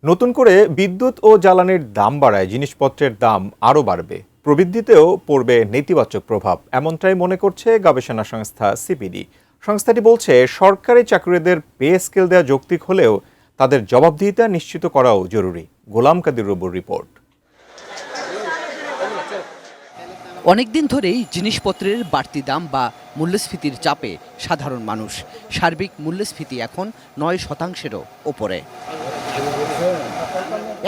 নতুন করে বিদ্যুৎ ও জ্বালানির দাম বাড়ায় জিনিসপত্রের দাম আরও বাড়বে, প্রবৃদ্ধিতেও পড়বে নেতিবাচক প্রভাব, এমনটাই মনে করছে গবেষণা সংস্থা সিপিডি। সংস্থাটি বলছে সরকারি চাকরিদের পে স্কেল দেওয়া যৌক্তিক হলেও তাদের জবাবদিহিতা নিশ্চিত করাও জরুরি। গোলাম কাদির রবুর রিপোর্ট। অনেকদিন ধরেই জিনিসপত্রের বাড়তি দাম বা মূল্যস্ফীতির চাপে সাধারণ মানুষ। সার্বিক মূল্যস্ফীতি এখন ৯%-এরও ওপরে।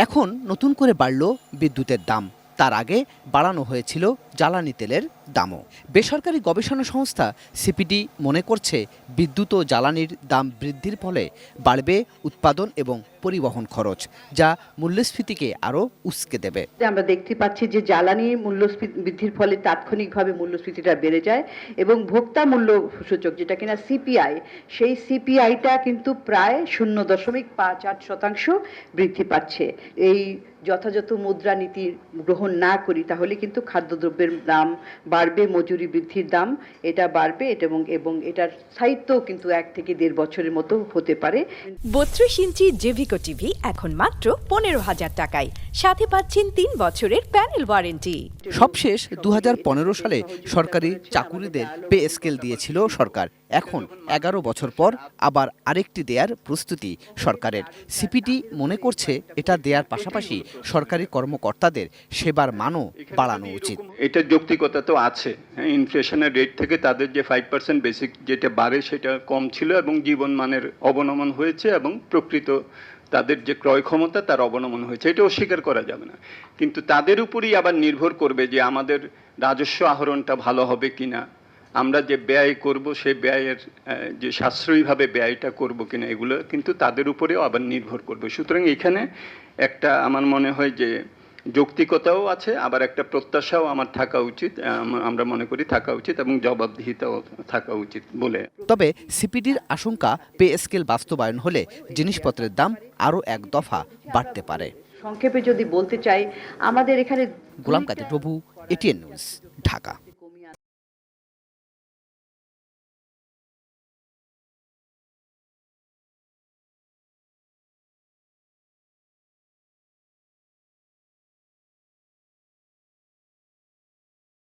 এখন নতুন করে বাড়ল বিদ্যুতের দাম, তার আগে বাড়ানো হয়েছিল জ্বালানি তেলের দামও। বেসরকারি গবেষণা সংস্থা সিপিডি মনে করছে বিদ্যুৎ ও জ্বালানির দাম বৃদ্ধির ফলে বাড়বে উৎপাদন এবং পরিবহন খরচ, যা মূল্যস্ফীতিকে আরও উস্কে দেবে। আমরা দেখতে পাচ্ছি যে জ্বালানি মূল্যস্ফীতি বৃদ্ধির ফলে তাৎক্ষণিকভাবে মূল্যস্ফীতিটা বেড়ে যায় এবং ভোক্তা মূল্য সূচক যেটা কিনা সিপিআই, সেই সিপিআইটা কিন্তু প্রায় 0.58% বৃদ্ধি পাচ্ছে। এই যথাযথ মুদ্রানীতি গ্রহণ না করি তাহলে কিন্তু খাদ্যদ্রব্যের দাম বাড়বে, মজুরি বৃদ্ধির দাম এটা বাড়বে, এবং এটার স্থায়িত্ব কিন্তু 1 থেকে 1.5 বছরের মতো হতে পারে। 32 ইঞ্চি জেভিকো টিভি এখন মাত্র 15,000 টাকায়, সাথে পাচ্ছেন 3 বছরের প্যানেল ওয়ারেন্টি। সবশেষ 2015 সালে সরকারি চাকুরিদের পে স্কেল দিয়েছিল সরকার। এখন 11 বছর পর আবার আরেকটি দেয়ার প্রস্তুতি সরকারের। সিপিডি মনে করছে এটা দেয়ার পাশাপাশি সরকারি কর্মকর্তাদের সেবার মানও বাড়ানো উচিত। এটা যৌক্তিকতা তো আছে। ইনফ্লেশনের রেট থেকে তাদের যে 5% বেসিক যেটা বাড়ে সেটা কম ছিল এবং জীবন মানের অবনমন হয়েছে এবং প্রকৃত তাদের যে ক্রয় ক্ষমতা তার অবনমন হয়েছে, এটা অস্বীকার করা যাবে না। কিন্তু তাদের উপরই আবার নির্ভর করবে যে আমাদের রাজস্ব আহরণটা ভালো হবে কিনা, আমরা যে ব্যয় করব সেই ব্যয়ের যে সাশ্রয়ীভাবে ব্যয়টা করব কিনা, এগুলো কিন্তু তাদের উপরেও আবার নির্ভর করবে। সুতরাং এখানে একটা আমার মনে হয় যে যৌক্তিকতাও আছে, আবার একটা প্রত্যাশাও আমার থাকা উচিত, আমরা মনে করি থাকা উচিত, এবং জবাবদিহিতাও থাকা উচিত বলে। তবে সিপিডির আশঙ্কা পে স্কেল বাস্তবায়ন হলে জিনিসপত্রের দাম আরও এক দফা বাড়তে পারে। সংক্ষেপে যদি বলতে চাই, আমাদের এখানে গোলাম কাদের প্রভু, এটিএন নিউজ, ঢাকা।